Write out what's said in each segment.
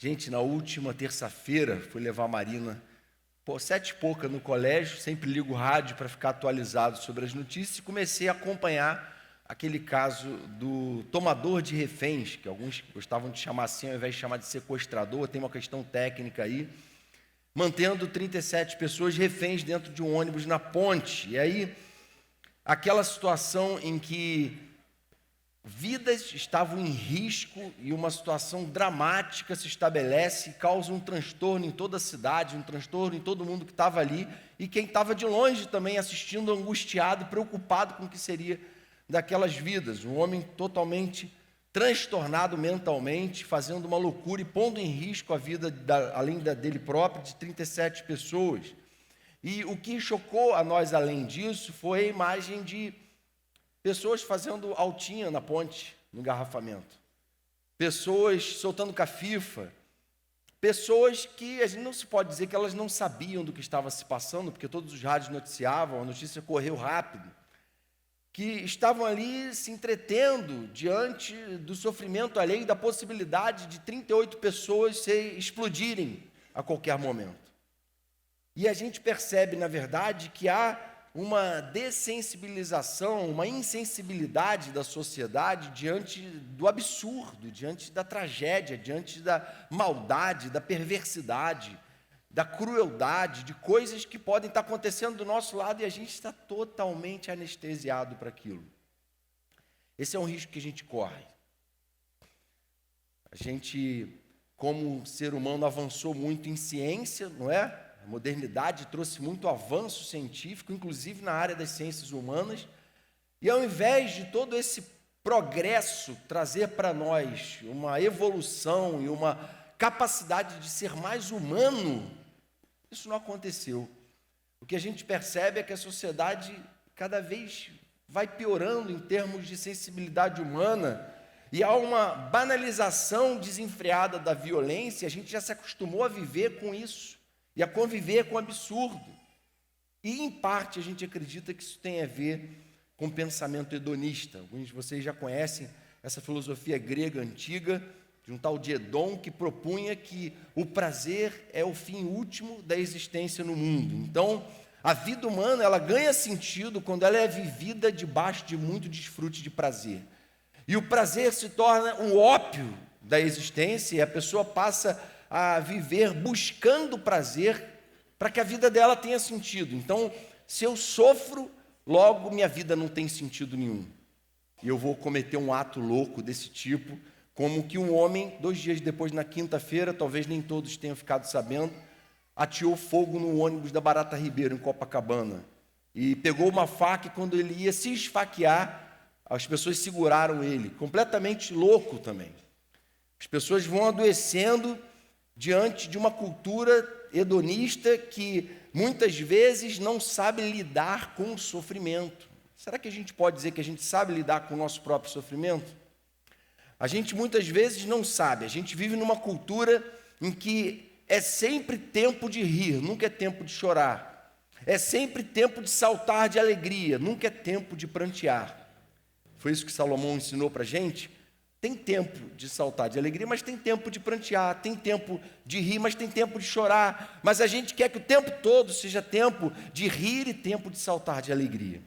Gente, na última terça-feira, fui levar a Marina, 7h pouca no colégio, sempre ligo o rádio para ficar atualizado sobre as notícias, e comecei a acompanhar aquele caso do tomador de reféns, que alguns gostavam de chamar assim, ao invés de chamar de sequestrador, tem uma questão técnica aí, mantendo 37 pessoas reféns dentro de um ônibus na ponte. E aí, aquela situação em que vidas estavam em risco e uma situação dramática se estabelece e causa um transtorno em toda a cidade, um transtorno em todo mundo que estava ali, e quem estava de longe também assistindo, angustiado, preocupado com o que seria daquelas vidas. Um homem totalmente transtornado mentalmente, fazendo uma loucura e pondo em risco a vida, além dele próprio, de 37 pessoas. E o que chocou a nós, além disso, foi a imagem de pessoas fazendo altinha na ponte, no engarrafamento. Pessoas soltando cafifa. Pessoas que a gente não se pode dizer que elas não sabiam do que estava se passando, porque todos os rádios noticiavam, a notícia correu rápido, que estavam ali se entretendo diante do sofrimento alheio e da possibilidade de 38 pessoas explodirem a qualquer momento. E a gente percebe, na verdade, que há uma dessensibilização, uma insensibilidade da sociedade diante do absurdo, diante da tragédia, diante da maldade, da perversidade, da crueldade, de coisas que podem estar acontecendo do nosso lado e a gente está totalmente anestesiado para aquilo. Esse é um risco que a gente corre. A gente, como ser humano, avançou muito em ciência, não é? A modernidade trouxe muito avanço científico, inclusive na área das ciências humanas, e ao invés de todo esse progresso trazer para nós uma evolução e uma capacidade de ser mais humano, isso não aconteceu. O que a gente percebe é que a sociedade cada vez vai piorando em termos de sensibilidade humana, e há uma banalização desenfreada da violência. A gente já se acostumou a viver com isso e a conviver com o absurdo. E, em parte, a gente acredita que isso tem a ver com pensamento hedonista. Alguns de vocês já conhecem essa filosofia grega antiga, de um tal de Edom, que propunha que o prazer é o fim último da existência no mundo. Então, a vida humana, ela ganha sentido quando ela é vivida debaixo de muito desfrute de prazer. E o prazer se torna um ópio da existência, e a pessoa passa a viver buscando prazer para que a vida dela tenha sentido. Então, se eu sofro, logo minha vida não tem sentido nenhum. E eu vou cometer um ato louco desse tipo, como que um homem, 2 dias depois, na quinta-feira, talvez nem todos tenham ficado sabendo, ateou fogo no ônibus da Barata Ribeiro, em Copacabana. E pegou uma faca e quando ele ia se esfaquear, as pessoas seguraram ele, completamente louco também. As pessoas vão adoecendo diante de uma cultura hedonista que muitas vezes não sabe lidar com o sofrimento. Será que a gente pode dizer que a gente sabe lidar com o nosso próprio sofrimento? A gente muitas vezes não sabe. A gente vive numa cultura em que é sempre tempo de rir, nunca é tempo de chorar. É sempre tempo de saltar de alegria, nunca é tempo de prantear. Foi isso que Salomão ensinou para a gente. Tem tempo de saltar de alegria, mas tem tempo de prantear, tem tempo de rir, mas tem tempo de chorar. Mas a gente quer que o tempo todo seja tempo de rir e tempo de saltar de alegria.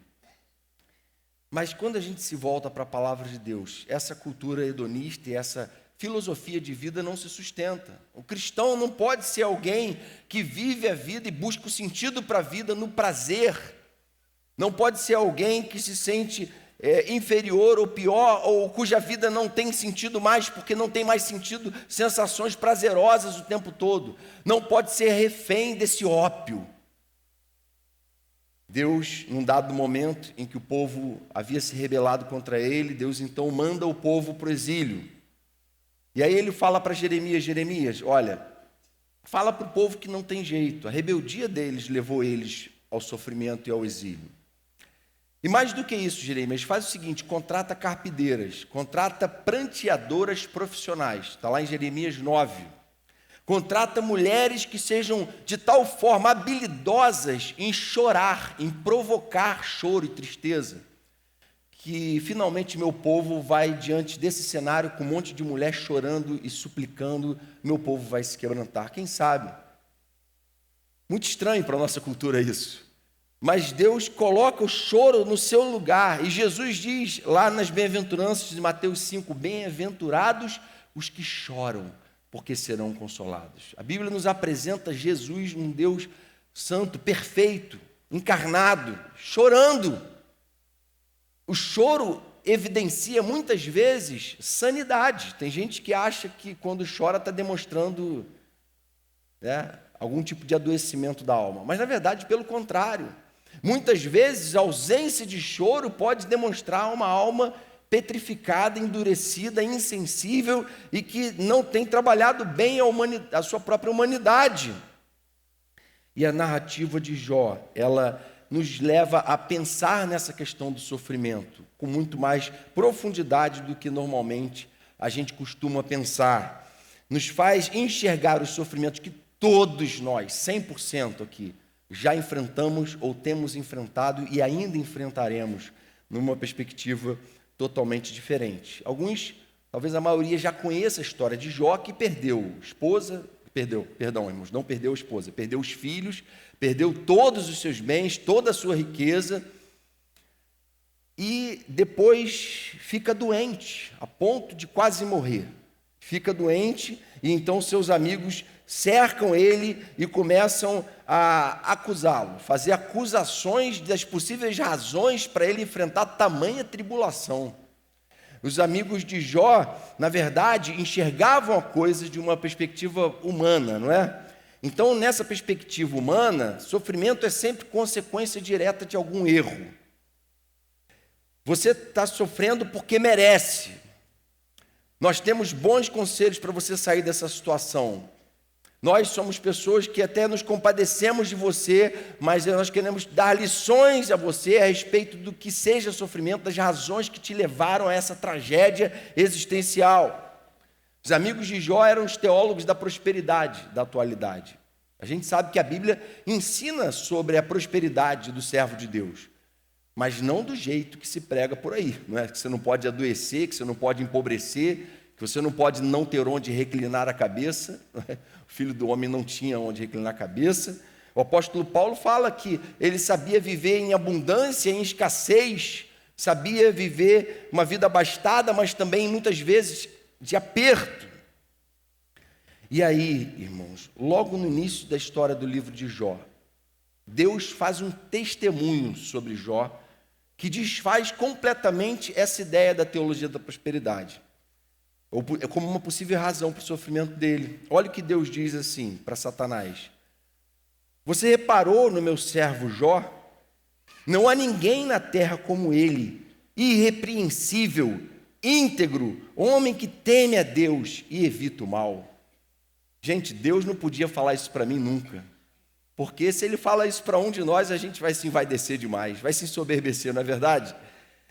Mas quando a gente se volta para a palavra de Deus, essa cultura hedonista e essa filosofia de vida não se sustenta. O cristão não pode ser alguém que vive a vida e busca o sentido para a vida no prazer. Não pode ser alguém que se sente inferior ou pior, ou cuja vida não tem sentido mais, porque não tem mais sentido sensações prazerosas o tempo todo. Não pode ser refém desse ópio. Deus, num dado momento em que o povo havia se rebelado contra ele, Deus então manda o povo para o exílio. E aí ele fala para Jeremias, olha, fala para o povo que não tem jeito, a rebeldia deles levou eles ao sofrimento e ao exílio. E mais do que isso, Jeremias, faz o seguinte, contrata carpideiras, contrata pranteadoras profissionais, está lá em Jeremias 9. Contrata mulheres que sejam de tal forma habilidosas em chorar, em provocar choro e tristeza, que finalmente meu povo vai diante desse cenário com um monte de mulher chorando e suplicando, meu povo vai se quebrantar? Quem sabe? Muito estranho para a nossa cultura isso. Mas Deus coloca o choro no seu lugar. E Jesus diz lá nas bem-aventuranças de Mateus 5, bem-aventurados os que choram, porque serão consolados. A Bíblia nos apresenta Jesus, um Deus santo, perfeito, encarnado, chorando. O choro evidencia muitas vezes sanidade. Tem gente que acha que quando chora está demonstrando, algum tipo de adoecimento da alma. Mas na verdade, pelo contrário. Muitas vezes a ausência de choro pode demonstrar uma alma petrificada, endurecida, insensível e que não tem trabalhado bem a sua própria humanidade. E a narrativa de Jó, ela nos leva a pensar nessa questão do sofrimento com muito mais profundidade do que normalmente a gente costuma pensar. Nos faz enxergar os sofrimentos que todos nós, 100% aqui, já enfrentamos ou temos enfrentado e ainda enfrentaremos numa perspectiva totalmente diferente. Alguns, talvez a maioria, já conheça a história de Jó, que perdeu esposa, irmãos, não perdeu a esposa, perdeu os filhos, perdeu todos os seus bens, toda a sua riqueza, e depois fica doente, a ponto de quase morrer. Fica doente e então seus amigos cercam ele e começam a acusá-lo, fazer acusações das possíveis razões para ele enfrentar tamanha tribulação. Os amigos de Jó, na verdade, enxergavam a coisa de uma perspectiva humana, não é? Então, nessa perspectiva humana, sofrimento é sempre consequência direta de algum erro. Você está sofrendo porque merece. Nós temos bons conselhos para você sair dessa situação. Nós somos pessoas que até nos compadecemos de você, mas nós queremos dar lições a você a respeito do que seja sofrimento, das razões que te levaram a essa tragédia existencial. Os amigos de Jó eram os teólogos da prosperidade da atualidade. A gente sabe que a Bíblia ensina sobre a prosperidade do servo de Deus, mas não do jeito que se prega por aí, não é? Que você não pode adoecer, que você não pode empobrecer, que você não pode não ter onde reclinar a cabeça. O filho do homem não tinha onde reclinar a cabeça. O apóstolo Paulo fala que ele sabia viver em abundância, em escassez, sabia viver uma vida abastada, mas também muitas vezes de aperto. E aí, irmãos, logo no início da história do livro de Jó, Deus faz um testemunho sobre Jó que desfaz completamente essa ideia da teologia da prosperidade, ou como uma possível razão para o sofrimento dele. Olha o que Deus diz assim para Satanás: você reparou no meu servo Jó? Não há ninguém na terra como ele, irrepreensível, íntegro, homem que teme a Deus e evita o mal. Gente, Deus não podia falar isso para mim nunca, porque se ele fala isso para um de nós, a gente vai se envaidecer demais, vai se ensoberbecer, não é verdade?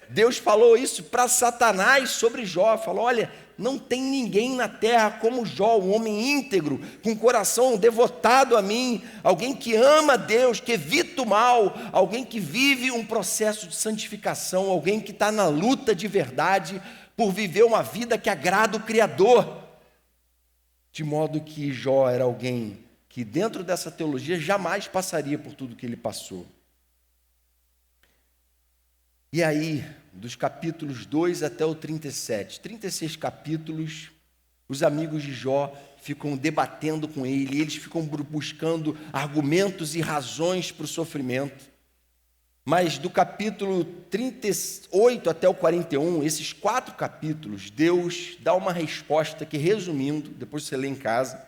Deus falou isso para Satanás sobre Jó, falou: olha, não tem ninguém na terra como Jó, um homem íntegro, com coração devotado a mim, alguém que ama a Deus, que evita o mal, alguém que vive um processo de santificação, alguém que está na luta de verdade por viver uma vida que agrada o Criador. De modo que Jó era alguém que dentro dessa teologia jamais passaria por tudo que ele passou. E aí, dos capítulos 2 até o 37, 36 capítulos, os amigos de Jó ficam debatendo com ele, eles ficam buscando argumentos e razões para o sofrimento. Mas do capítulo 38 até o 41, esses 4 capítulos, Deus dá uma resposta que, resumindo, depois você lê em casa,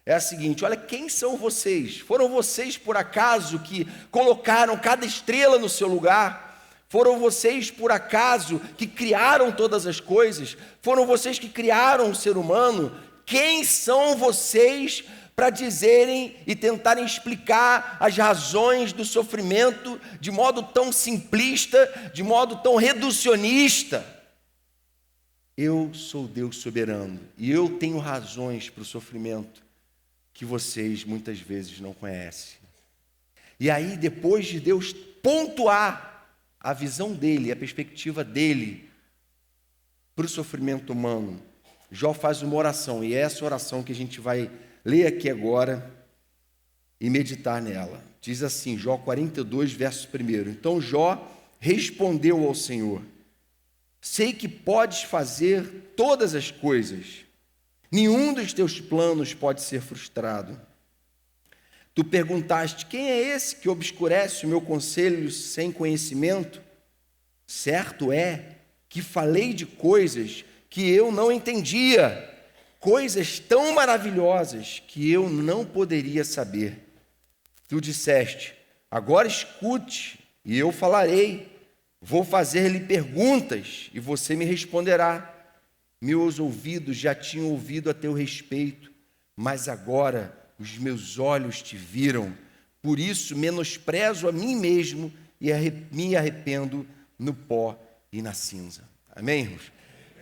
é a seguinte: olha, quem são vocês? Foram vocês, por acaso, que colocaram cada estrela no seu lugar? Foram vocês, por acaso, que criaram todas as coisas? Foram vocês que criaram o ser humano? Quem são vocês para dizerem e tentarem explicar as razões do sofrimento de modo tão simplista, de modo tão reducionista? Eu sou Deus soberano e eu tenho razões para o sofrimento que vocês muitas vezes não conhecem. E aí, depois de Deus pontuar a visão dele, a perspectiva dele para o sofrimento humano, Jó faz uma oração, e é essa oração que a gente vai ler aqui agora e meditar nela. Diz assim, Jó 42, verso 1. Então Jó respondeu ao Senhor: sei que podes fazer todas as coisas, nenhum dos teus planos pode ser frustrado. Tu perguntaste: quem é esse que obscurece o meu conselho sem conhecimento? Certo é que falei de coisas que eu não entendia, coisas tão maravilhosas que eu não poderia saber. Tu disseste: agora escute, e eu falarei. Vou fazer-lhe perguntas, e você me responderá. Meus ouvidos já tinham ouvido a teu respeito, mas agora os meus olhos te viram. Por isso menosprezo a mim mesmo e me arrependo no pó e na cinza. Amém, irmãos?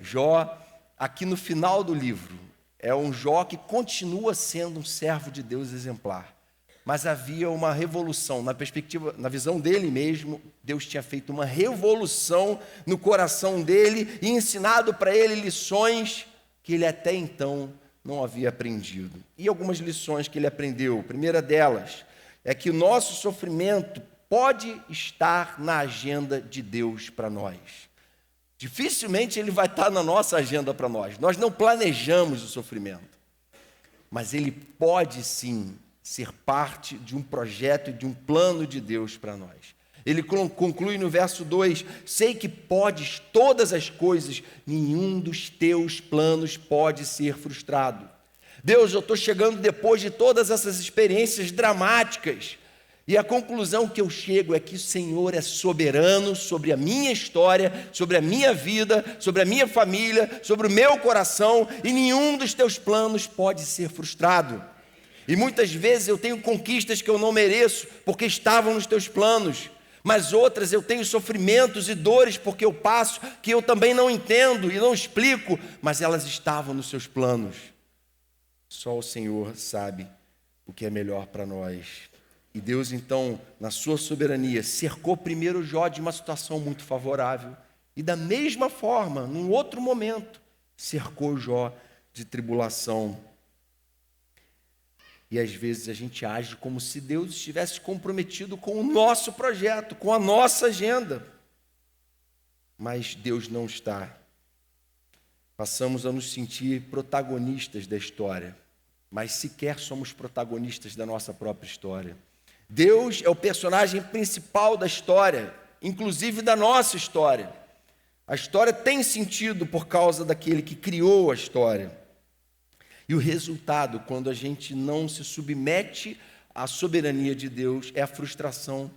Jó, aqui no final do livro, é um Jó que continua sendo um servo de Deus exemplar. Mas havia uma revolução, na perspectiva, na visão dele mesmo, Deus tinha feito uma revolução no coração dele e ensinado para ele lições que ele até então não havia aprendido. E algumas lições que ele aprendeu, a primeira delas é que o nosso sofrimento pode estar na agenda de Deus para nós. Dificilmente ele vai estar na nossa agenda para nós. Nós não planejamos o sofrimento, mas ele pode sim ser parte de um projeto e de um plano de Deus para nós. Ele conclui no verso 2: sei que podes todas as coisas, nenhum dos teus planos pode ser frustrado. Deus, eu estou chegando depois de todas essas experiências dramáticas, e a conclusão que eu chego é que o Senhor é soberano sobre a minha história, sobre a minha vida, sobre a minha família, sobre o meu coração, e nenhum dos teus planos pode ser frustrado. E muitas vezes eu tenho conquistas que eu não mereço, porque estavam nos teus planos. Mas outras eu tenho sofrimentos e dores porque eu passo, que eu também não entendo e não explico, mas elas estavam nos seus planos. Só o Senhor sabe o que é melhor para nós. E Deus então, na sua soberania, cercou primeiro Jó de uma situação muito favorável. E da mesma forma, num outro momento, cercou Jó de tribulação. E às vezes a gente age como se Deus estivesse comprometido com o nosso projeto, com a nossa agenda. Mas Deus não está. Passamos a nos sentir protagonistas da história, mas sequer somos protagonistas da nossa própria história. Deus é o personagem principal da história, inclusive da nossa história. A história tem sentido por causa daquele que criou a história. E o resultado, quando a gente não se submete à soberania de Deus, é a frustração,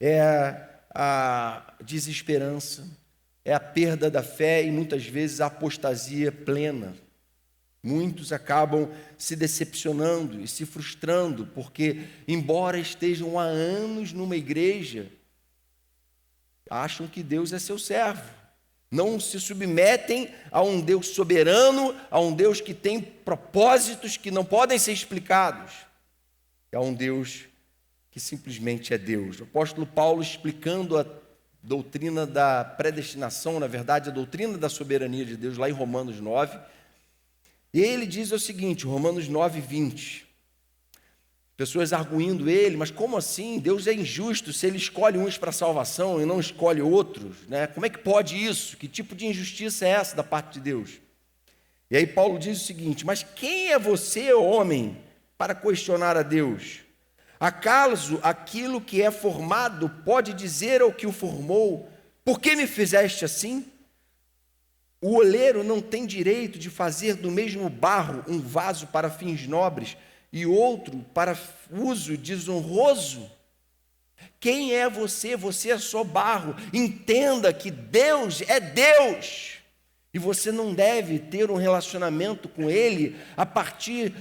é a desesperança, é a perda da fé e muitas vezes a apostasia plena. Muitos acabam se decepcionando e se frustrando, porque, embora estejam há anos numa igreja, acham que Deus é seu servo. Não se submetem a um Deus soberano, a um Deus que tem propósitos que não podem ser explicados. É um Deus que simplesmente é Deus. O apóstolo Paulo, explicando a doutrina da predestinação, na verdade, a doutrina da soberania de Deus, lá em Romanos 9, e ele diz o seguinte, Romanos 9, 20. Pessoas arguindo ele, mas como assim? Deus é injusto se ele escolhe uns para a salvação e não escolhe outros, né? Como é que pode isso? Que tipo de injustiça é essa da parte de Deus? E aí Paulo diz o seguinte: mas quem é você, homem, para questionar a Deus? Acaso aquilo que é formado pode dizer ao que o formou: por que me fizeste assim? O oleiro não tem direito de fazer do mesmo barro um vaso para fins nobres e outro para uso desonroso? Quem é você? Você é só barro. Entenda que Deus é Deus. E você não deve ter um relacionamento com Ele a partir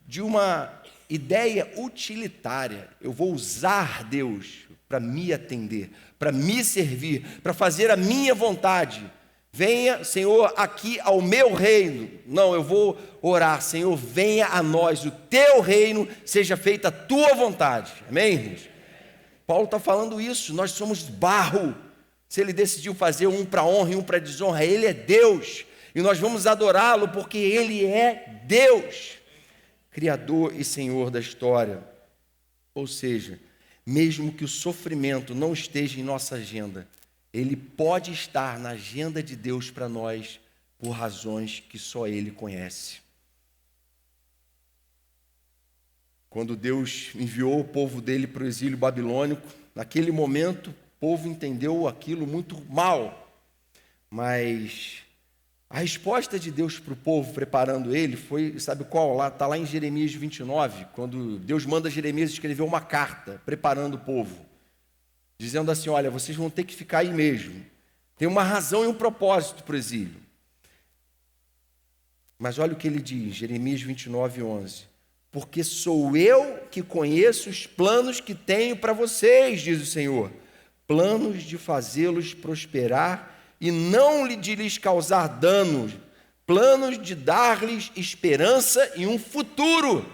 de uma ideia utilitária. Eu vou usar Deus para me atender, para me servir, para fazer a minha vontade. Venha, Senhor, aqui ao meu reino. Não, eu vou orar, Senhor, venha a nós o teu reino, seja feita a tua vontade. Amém, irmãos? Paulo está falando isso, nós somos barro, Se Ele decidiu fazer um para honra e um para desonra, Ele é Deus. E nós vamos adorá-lo porque Ele é Deus, Criador e Senhor da história. Ou seja, mesmo que o sofrimento não esteja em nossa agenda, ele pode estar na agenda de Deus para nós por razões que só Ele conhece. Quando Deus enviou o povo dele para o exílio babilônico, naquele momento o povo entendeu aquilo muito mal, mas a resposta de Deus para o povo, preparando ele, foi, sabe qual? Está lá em Jeremias 29, quando Deus manda Jeremias escrever uma carta, preparando o povo, dizendo assim, olha, vocês vão ter que ficar aí mesmo. Tem uma razão e um propósito para o exílio. Mas olha o que ele diz, Jeremias 29, 11. Porque sou eu que conheço os planos que tenho para vocês, diz o Senhor. Planos de fazê-los prosperar e não de lhes causar danos, planos de dar-lhes esperança e um futuro.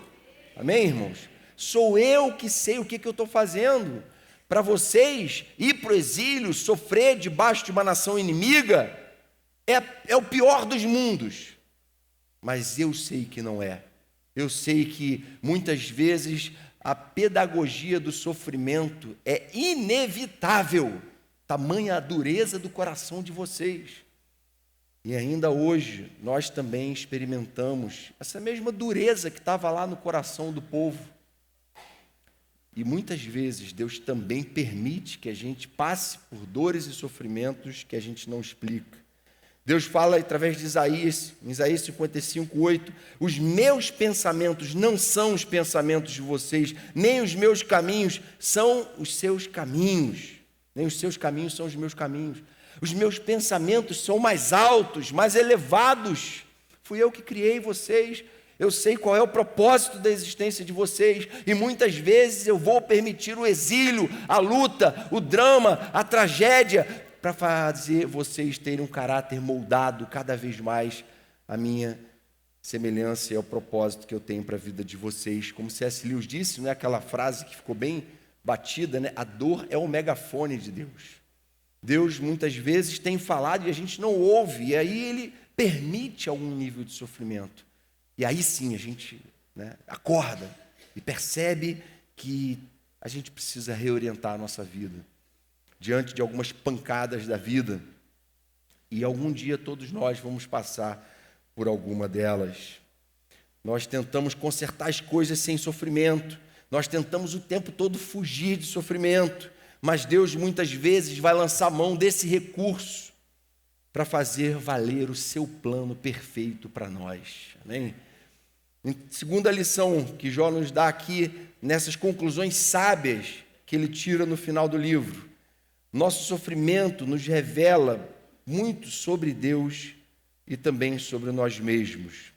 Amém, irmãos? Sou eu que sei o que eu estou fazendo. Para vocês ir para o exílio, sofrer debaixo de uma nação inimiga, é o pior dos mundos. Mas eu sei que não é. Eu sei que muitas vezes a pedagogia do sofrimento é inevitável. Tamanha a dureza do coração de vocês. E ainda hoje, nós também experimentamos essa mesma dureza que estava lá no coração do povo. E muitas vezes Deus também permite que a gente passe por dores e sofrimentos que a gente não explica. Deus fala através de Isaías, em Isaías 55, 8, os meus pensamentos não são os pensamentos de vocês, nem os meus caminhos são os seus caminhos. Nem os seus caminhos são os meus caminhos. Os meus pensamentos são mais altos, mais elevados. Fui eu que criei vocês. Eu sei qual é o propósito da existência de vocês. E muitas vezes eu vou permitir o exílio, a luta, o drama, a tragédia, para fazer vocês terem um caráter moldado cada vez mais à minha semelhança e ao propósito que eu tenho para a vida de vocês. Como C.S. Lewis disse, não é aquela frase que ficou bem batida, né? A dor é o megafone de Deus. Deus muitas vezes tem falado e a gente não ouve, e aí Ele permite algum nível de sofrimento. E aí sim a gente, né, acorda e percebe que a gente precisa reorientar a nossa vida diante de algumas pancadas da vida. E algum dia todos nós vamos passar por alguma delas. Nós tentamos consertar as coisas sem sofrimento. Nós tentamos o tempo todo fugir de sofrimento, mas Deus muitas vezes vai lançar mão desse recurso para fazer valer o seu plano perfeito para nós. Amém? Segunda lição que Jó nos dá aqui, nessas conclusões sábias que ele tira no final do livro. Nosso sofrimento nos revela muito sobre Deus e também sobre nós mesmos.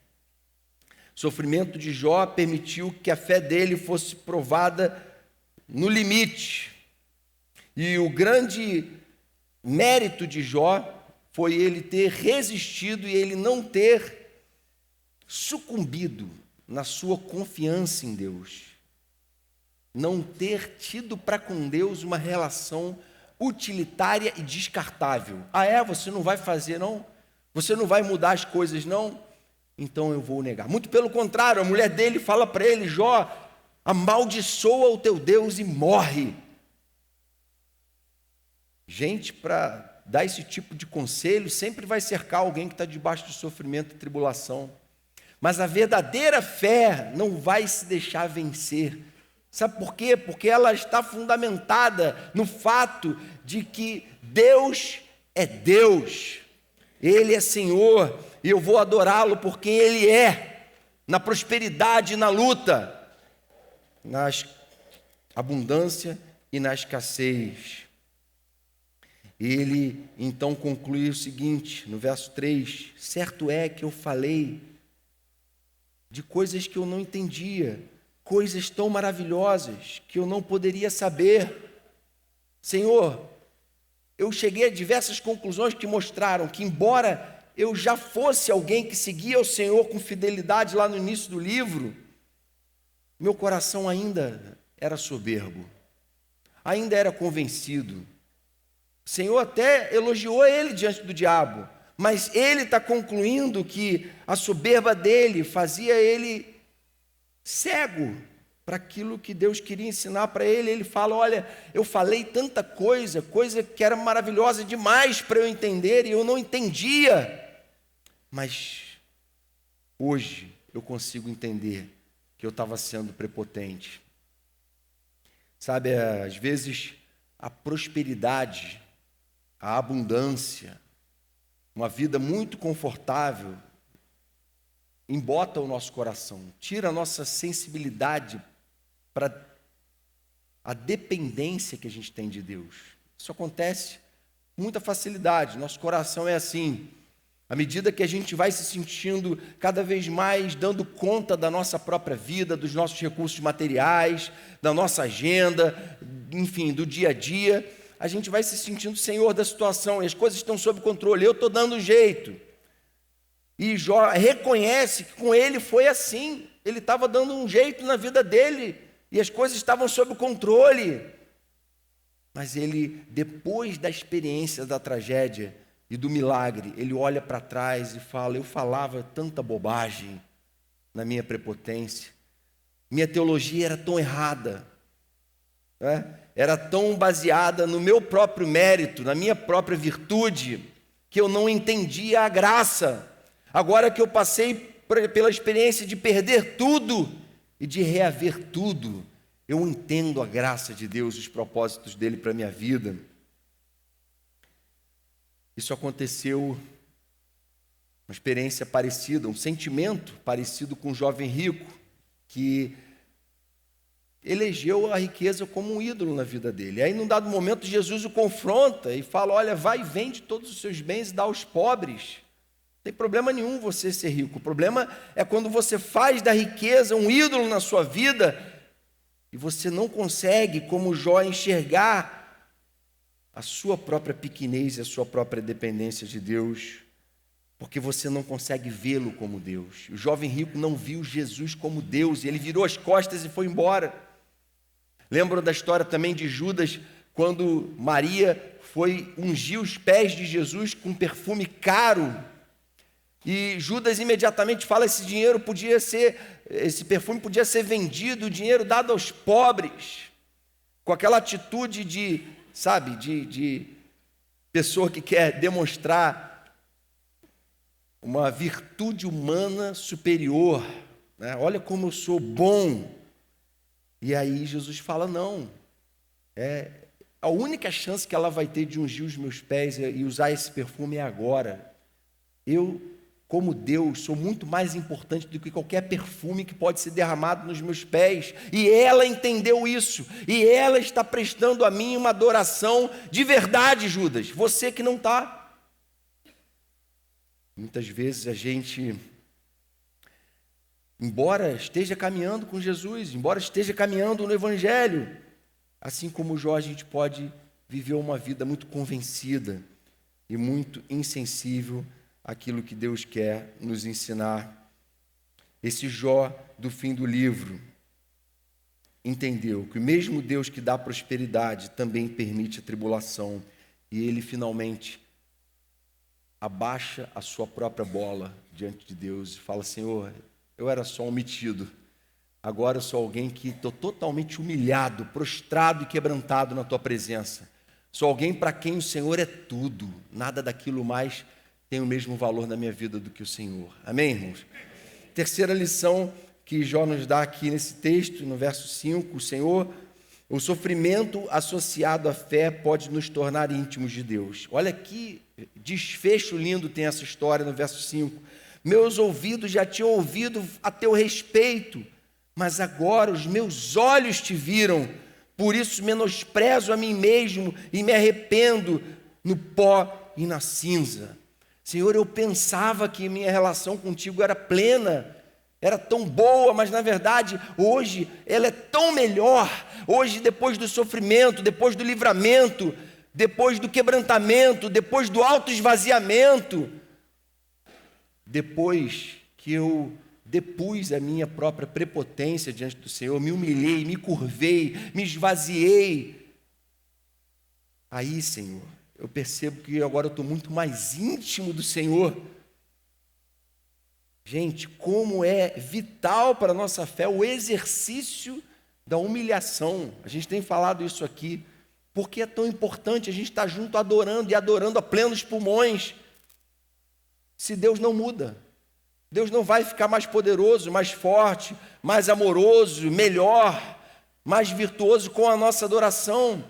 O sofrimento de Jó permitiu que a fé dele fosse provada no limite. E o grande mérito de Jó foi ele ter resistido e ele não ter sucumbido na sua confiança em Deus. Não ter tido para com Deus uma relação utilitária e descartável. Você não vai fazer, não? Você não vai mudar as coisas, não? Então eu vou negar. Muito pelo contrário, a mulher dele fala para ele, Jó, amaldiçoa o teu Deus e morre. Gente, para dar esse tipo de conselho, sempre vai cercar alguém que está debaixo de sofrimento e tribulação. Mas a verdadeira fé não vai se deixar vencer. Sabe por quê? Porque ela está fundamentada no fato de que Deus é Deus. Ele é Senhor. E eu vou adorá-lo por quem Ele é, na prosperidade e na luta, na abundância e na escassez. Ele então conclui o seguinte, no verso 3, certo é que eu falei de coisas que eu não entendia, coisas tão maravilhosas que eu não poderia saber. Senhor, eu cheguei a diversas conclusões que mostraram que, embora eu já fosse alguém que seguia o Senhor com fidelidade lá no início do livro, meu coração ainda era soberbo, ainda era convencido. O Senhor até elogiou ele diante do diabo, mas ele está concluindo que a soberba dele fazia ele cego para aquilo que Deus queria ensinar para ele. Ele fala: olha, eu falei tanta coisa que era maravilhosa demais para eu entender, e eu não entendia. Mas hoje eu consigo entender que eu estava sendo prepotente. Sabe, às vezes a prosperidade, a abundância, uma vida muito confortável, embota o nosso coração, tira a nossa sensibilidade para a dependência que a gente tem de Deus. Isso acontece com muita facilidade. Nosso coração é assim. À medida que a gente vai se sentindo cada vez mais dando conta da nossa própria vida, dos nossos recursos materiais, da nossa agenda, enfim, do dia a dia, a gente vai se sentindo senhor da situação, e as coisas estão sob controle, eu estou dando jeito. E Jó reconhece que com ele foi assim, ele estava dando um jeito na vida dele, e as coisas estavam sob controle. Mas ele, depois da experiência da tragédia e do milagre, ele olha para trás e fala: eu falava tanta bobagem na minha prepotência, minha teologia era tão errada, era tão baseada no meu próprio mérito, na minha própria virtude, que eu não entendia a graça. Agora que eu passei pela experiência de perder tudo e de reaver tudo, eu entendo a graça de Deus, os propósitos dele para a minha vida. Isso aconteceu, uma experiência parecida, um sentimento parecido com um jovem rico, que elegeu a riqueza como um ídolo na vida dele. Aí, num dado momento, Jesus o confronta e fala: olha, vai e vende todos os seus bens e dá aos pobres. Não tem problema nenhum você ser rico. O problema é quando você faz da riqueza um ídolo na sua vida e você não consegue, como Jó, enxergar a sua própria pequenez e a sua própria dependência de Deus, porque você não consegue vê-lo como Deus. O jovem rico não viu Jesus como Deus, e ele virou as costas e foi embora. Lembram da história também de Judas, quando Maria foi ungir os pés de Jesus com perfume caro, e Judas imediatamente fala: esse perfume podia ser vendido, o dinheiro dado aos pobres, com aquela atitude de pessoa que quer demonstrar uma virtude humana superior, né? Olha como eu sou bom. E aí Jesus fala: não, a única chance que ela vai ter de ungir os meus pés e usar esse perfume é agora. Eu, como Deus, sou muito mais importante do que qualquer perfume que pode ser derramado nos meus pés. E ela entendeu isso, e ela está prestando a mim uma adoração de verdade, Judas, você que não está. Muitas vezes a gente, embora esteja caminhando com Jesus, embora esteja caminhando no Evangelho, assim como Jó, a gente pode viver uma vida muito convencida e muito insensível aquilo que Deus quer nos ensinar. Esse Jó do fim do livro entendeu que o mesmo Deus que dá prosperidade também permite a tribulação, e ele finalmente abaixa a sua própria bola diante de Deus e fala: Senhor, eu era só um metido, agora eu sou alguém que estou totalmente humilhado, prostrado e quebrantado na tua presença. Sou alguém para quem o Senhor é tudo, nada daquilo mais tem o mesmo valor na minha vida do que o Senhor. Amém, irmãos? Terceira lição que Jó nos dá aqui nesse texto, no verso 5, o sofrimento associado à fé pode nos tornar íntimos de Deus. Olha que desfecho lindo tem essa história no verso 5. Meus ouvidos já tinham ouvido a teu respeito, mas agora os meus olhos te viram, por isso menosprezo a mim mesmo e me arrependo no pó e na cinza. Senhor, eu pensava que minha relação contigo era plena, era tão boa, mas na verdade hoje ela é tão melhor. Hoje, depois do sofrimento, depois do livramento, depois do quebrantamento, depois do autoesvaziamento, depois que eu depus a minha própria prepotência diante do Senhor, me humilhei, me curvei, me esvaziei, aí, Senhor, eu percebo que agora eu estou muito mais íntimo do Senhor. Gente, como é vital para a nossa fé o exercício da humilhação. A gente tem falado isso aqui. Por que é tão importante a gente estar junto adorando e adorando a plenos pulmões? Se Deus não muda, Deus não vai ficar mais poderoso, mais forte, mais amoroso, melhor, mais virtuoso com a nossa adoração.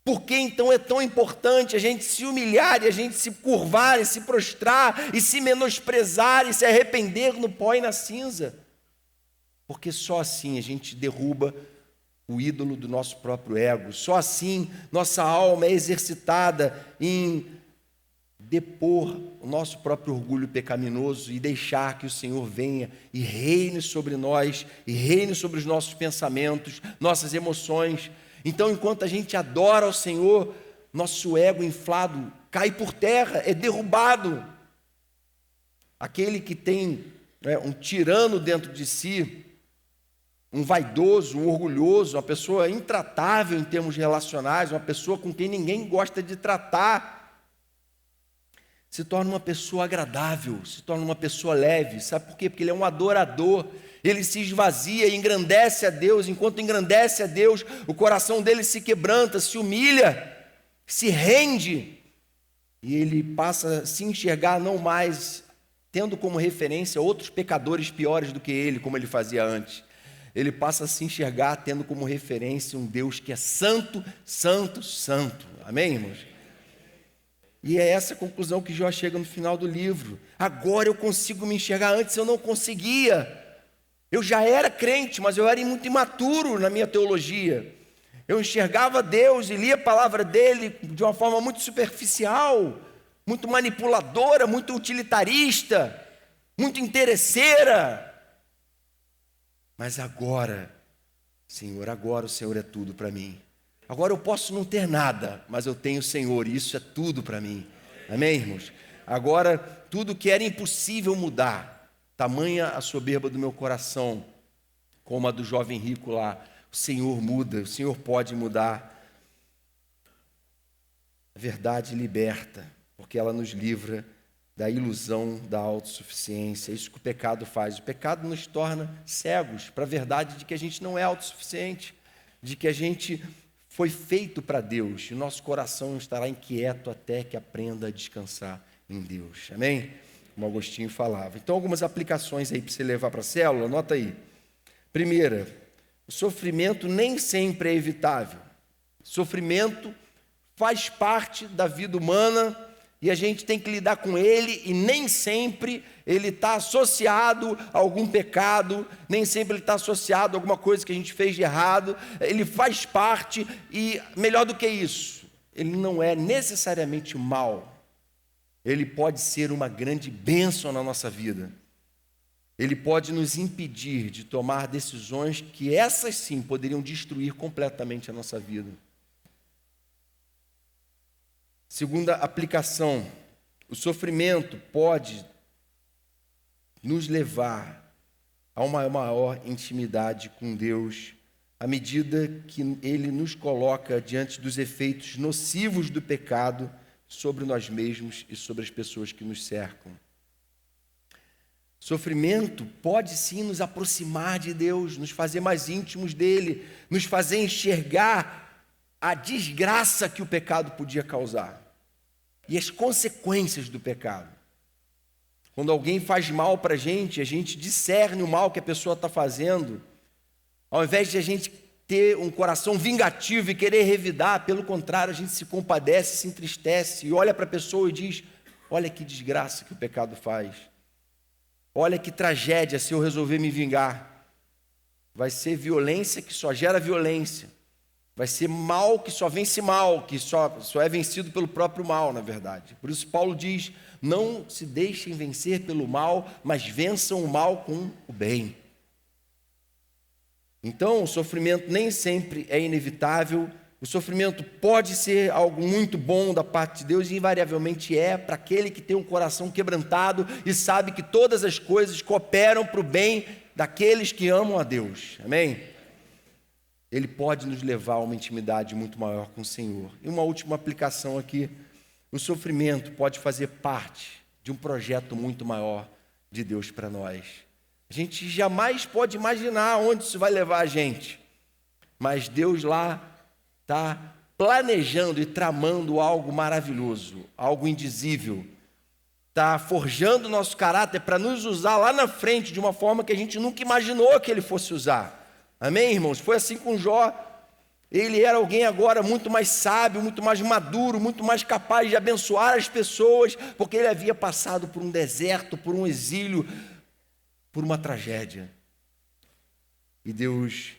Por que então é tão importante a gente se humilhar e a gente se curvar e se prostrar e se menosprezar e se arrepender no pó e na cinza? Porque só assim a gente derruba o ídolo do nosso próprio ego. Só assim nossa alma é exercitada em depor o nosso próprio orgulho pecaminoso e deixar que o Senhor venha e reine sobre nós, e reine sobre os nossos pensamentos, nossas emoções. Então, enquanto a gente adora ao Senhor, nosso ego inflado cai por terra, é derrubado. Aquele que tem um tirano dentro de si, um vaidoso, um orgulhoso, uma pessoa intratável em termos relacionais, uma pessoa com quem ninguém gosta de tratar, se torna uma pessoa agradável, se torna uma pessoa leve. Sabe por quê? Porque ele é um adorador. Ele se esvazia e engrandece a Deus. Enquanto engrandece a Deus, o coração dele se quebranta, se humilha, se rende. E ele passa a se enxergar não mais tendo como referência outros pecadores piores do que ele, como ele fazia antes. Ele passa a se enxergar tendo como referência um Deus que é santo, santo, santo. Amém, irmãos? E é essa a conclusão que Jó chega no final do livro. Agora eu consigo me enxergar, antes eu não conseguia. Eu já era crente, mas eu era muito imaturo na minha teologia. Eu enxergava Deus e lia a palavra dele de uma forma muito superficial, muito manipuladora, muito utilitarista, muito interesseira. Mas agora, Senhor, agora o Senhor é tudo para mim. Agora eu posso não ter nada, mas eu tenho o Senhor e isso é tudo para mim. Amém, irmãos? Agora, tudo que era impossível mudar, tamanha a soberba do meu coração, como a do jovem rico lá, o Senhor muda, o Senhor pode mudar. A verdade liberta, porque ela nos livra da ilusão da autossuficiência. É isso que o pecado faz. O pecado nos torna cegos para a verdade de que a gente não é autossuficiente, de que a gente foi feito para Deus, e o nosso coração estará inquieto até que aprenda a descansar em Deus. Amém? Como Agostinho falava. Então, algumas aplicações aí para você levar para a célula, anota aí. Primeira, o sofrimento nem sempre é evitável. Sofrimento faz parte da vida humana e a gente tem que lidar com ele, e nem sempre ele está associado a algum pecado, nem sempre ele está associado a alguma coisa que a gente fez de errado. Ele faz parte, e melhor do que isso, ele não é necessariamente mal. Ele pode ser uma grande bênção na nossa vida. Ele pode nos impedir de tomar decisões que essas sim poderiam destruir completamente a nossa vida. Segunda aplicação, o sofrimento pode nos levar a uma maior intimidade com Deus, à medida que Ele nos coloca diante dos efeitos nocivos do pecado sobre nós mesmos e sobre as pessoas que nos cercam. Sofrimento pode sim nos aproximar de Deus, nos fazer mais íntimos dEle, nos fazer enxergar a desgraça que o pecado podia causar e as consequências do pecado. Quando alguém faz mal para a gente discerne o mal que a pessoa está fazendo. Ao invés de a gente ter um coração vingativo e querer revidar, pelo contrário, a gente se compadece, se entristece e olha para a pessoa e diz: olha que desgraça que o pecado faz. Olha que tragédia se eu resolver me vingar. Vai ser violência que só gera violência. Vai ser mal que só vence mal, que só é vencido pelo próprio mal, na verdade. Por isso Paulo diz: não se deixem vencer pelo mal, mas vençam o mal com o bem. Então, o sofrimento nem sempre é inevitável. O sofrimento pode ser algo muito bom da parte de Deus, e invariavelmente é para aquele que tem um coração quebrantado e sabe que todas as coisas cooperam para o bem daqueles que amam a Deus. Amém? ele pode nos levar a uma intimidade muito maior com o Senhor. E uma última aplicação aqui: o sofrimento pode fazer parte de um projeto muito maior de Deus para nós. A gente jamais pode imaginar onde isso vai levar a gente, mas Deus lá está planejando e tramando algo maravilhoso, algo indizível. Está forjando o nosso caráter para nos usar lá na frente de uma forma que a gente nunca imaginou que ele fosse usar. Amém, irmãos? Foi assim com Jó. Ele era alguém agora muito mais sábio, muito mais maduro, muito mais capaz de abençoar as pessoas, porque ele havia passado por um deserto, por um exílio, por uma tragédia. E Deus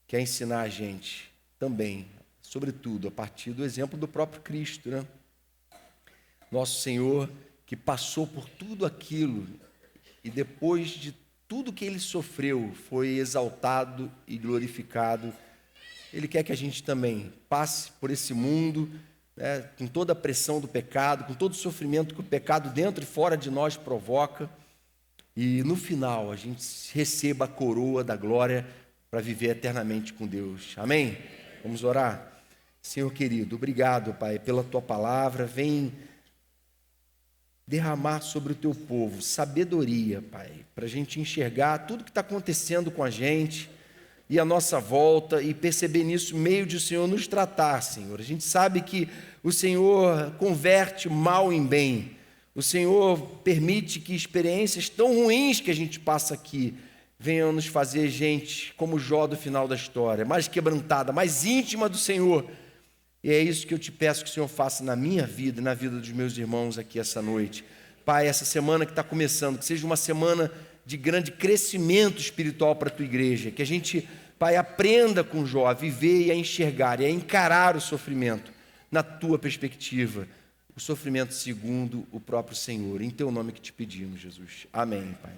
quer ensinar a gente também, sobretudo a partir do exemplo do próprio Cristo, né? Nosso Senhor, que passou por tudo aquilo e depois de tudo que ele sofreu, foi exaltado e glorificado. Ele quer que a gente também passe por esse mundo, né, com toda a pressão do pecado, com todo o sofrimento que o pecado dentro e fora de nós provoca, e no final a gente receba a coroa da glória para viver eternamente com Deus. Amém? Vamos orar? Senhor querido, obrigado, Pai, pela Tua palavra. Vem derramar sobre o Teu povo sabedoria, Pai, para a gente enxergar tudo que está acontecendo com a gente e a nossa volta, e perceber nisso meio de o Senhor nos tratar, Senhor. A gente sabe que o Senhor converte mal em bem. O Senhor permite que experiências tão ruins que a gente passa aqui venham nos fazer gente como Jó do final da história, mais quebrantada, mais íntima do Senhor. E é isso que eu te peço que o Senhor faça na minha vida e na vida dos meus irmãos aqui essa noite. Pai, essa semana que está começando, que seja uma semana de grande crescimento espiritual para a tua igreja, que a gente, Pai, aprenda com Jó a viver e a enxergar e a encarar o sofrimento na tua perspectiva, o sofrimento segundo o próprio Senhor. Em teu nome que te pedimos, Jesus. Amém, Pai.